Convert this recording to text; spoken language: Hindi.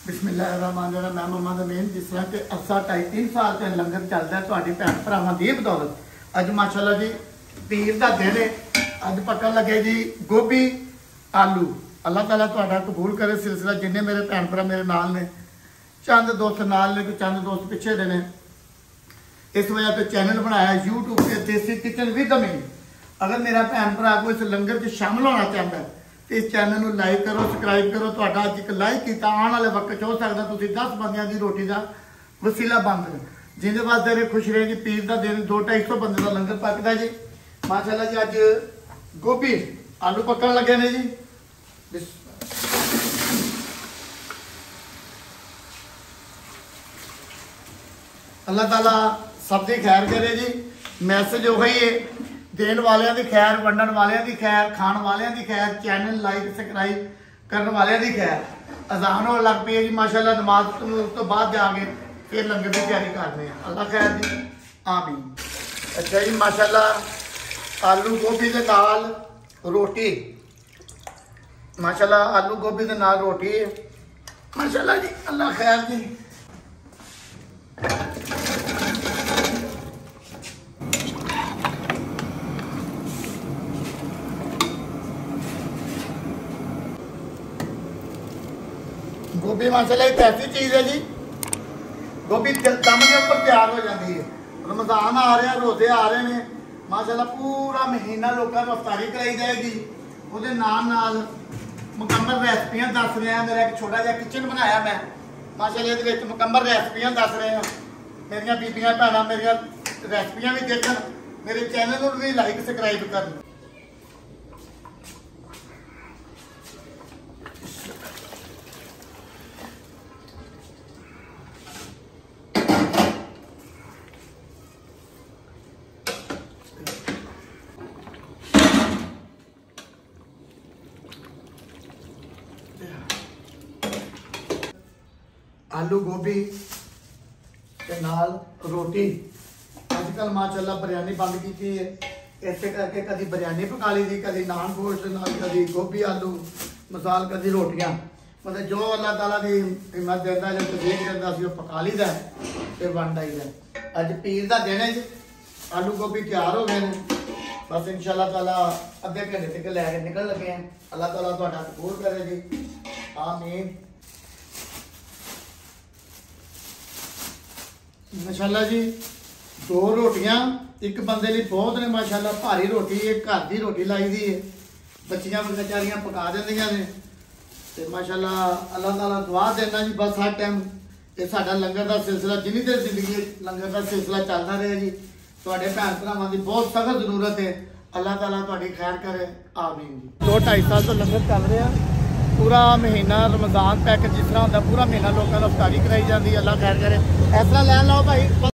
बिस्मिल्लाहिर्रहमानिर्रहीम। मैं मोहम्मद अमीन। जिस तरह के अरसा 2.5-3 साल से लंगर चलता है ਤੁਹਾਡੀ ਭੈਣ ਭਰਾਵਾਂ ਦੀ बदौलत अज माशाअल्लाह जी पीर का दिन है। अज पकड़ लगे जी गोभी आलू। अल्लाह ताला तुहाडा कबूल करे सिलसिला। जिन्ने मेरे भैन भरा मेरे नाल ने, चंद दोस्त नाल ने, चंद दोस्त पिछे दे ने, इस वजह से चैनल बनाया यूट्यूब से देसी किचन विद अमीन। अगर मेरा भैन भरा को इस लंगर च शामिल होना चाहता है तो इस चैनल को लाइक करो, सबसक्राइब करो। तुहाडा अज एक लाइक किया आने वाले वक्त हो सकता तुसीं 10 बंदियां की रोटी का वसीला बन रहे, जिंदे वास्ते रहे खुश रहे जी। पीर का दिन 200-250 बंदे का लंगर पकता जी माशाअल्लाह जी। अज गोभी आलू पकन लगे ने जी। अल्लाह ताला सबकी खैर करे जी। मैसेज वही है, देने वाले की खैर, वंडन वाले की खैर, खाण वाले की खैर, चैनल लाइक सबसक्राइब करने वाले की खैर। अजान होने लग पई है जी माशाअल्लाह। नमाज तो बाद जाके फिर लंगर की तैयारी कर रहे हैं। अल्लाह खैर जी, आमीन। अच्छा जी माशाअल्लाह आलू गोभी के नाल रोटी, माशाअल्लाह आलू गोभी के नाल रोटी है माशाअल्लाह जी। अल्लाह खैर जी। गोभी माशाअल्लाह एक ऐसी चीज़ है जी, गोभी दम के ऊपर तैयार हो जाती है। रमजान आ रहे हैं, रोजे आ रहे हैं माशाअल्लाह। पूरा महीना लोगों को अफ्तारी कराई जाएगी। वो नाल मुकम्मल रेसिपियाँ दस रहे हैं। मेरा एक छोटा जहा किचन बनाया मैं माशाअल्लाह। ये मुकम्मल रेसिपियाँ दस रहे हैं। मेरिया बीबियाँ भैन मेरिया रेसिपियाँ भी देखन, मेरे चैनल को भी लाइक सबसक्राइब कर। आलू गोभी के नाल रोटी। अजकल माशाअल्लाह बिरयानी बंद की है, इस करके कभी बिरयानी पका ली थी, कभी नान गोश्त नाल, कभी गोभी आलू मसाल, कभी रोटियां। मतलब जो अल्लाह ताला की हिम्मत देता है, जो देख देता है पका लीदा फिर बन जाइए। अज पीर का दिन है जी। आलू गोभी तैयार हो गए हैं, बस इंशाअल्लाह ताला अद्धे घंटे तक लैके निकल लगे हैं। अल्लाह ताला तुहाडा कबूल करे जी, आमीन। माशाअल्लाह जी 2 रोटियां एक बंदे लिए बहुत ने माशाअल्लाह। भारी रोटी है, घर की रोटी लाई दी है, बच्चियां बेचारियां पका देंदियां ने ते माशाअल्लाह। अल्लाह ताला दुआ देना जी बस हर टाइम ये साडा लंगर का सिलसिला जिन्नी देर जिंदगी लंगर का सिलसिला चलता रहे जी। तुहाडे भैन भरावां की बहुत सख्त जरूरत है। अल्लाह ताला तुहाडी खैर करे, आमीन जी। 2-2.5 साल तो लंगर चल रहा है। पूरा महीना रमजान तक जिस तरह होता पूरा महीना लोगों को अफ्तारी कराई जाती है। अल्लाह खैर करे। इस तरह लै लो भाई।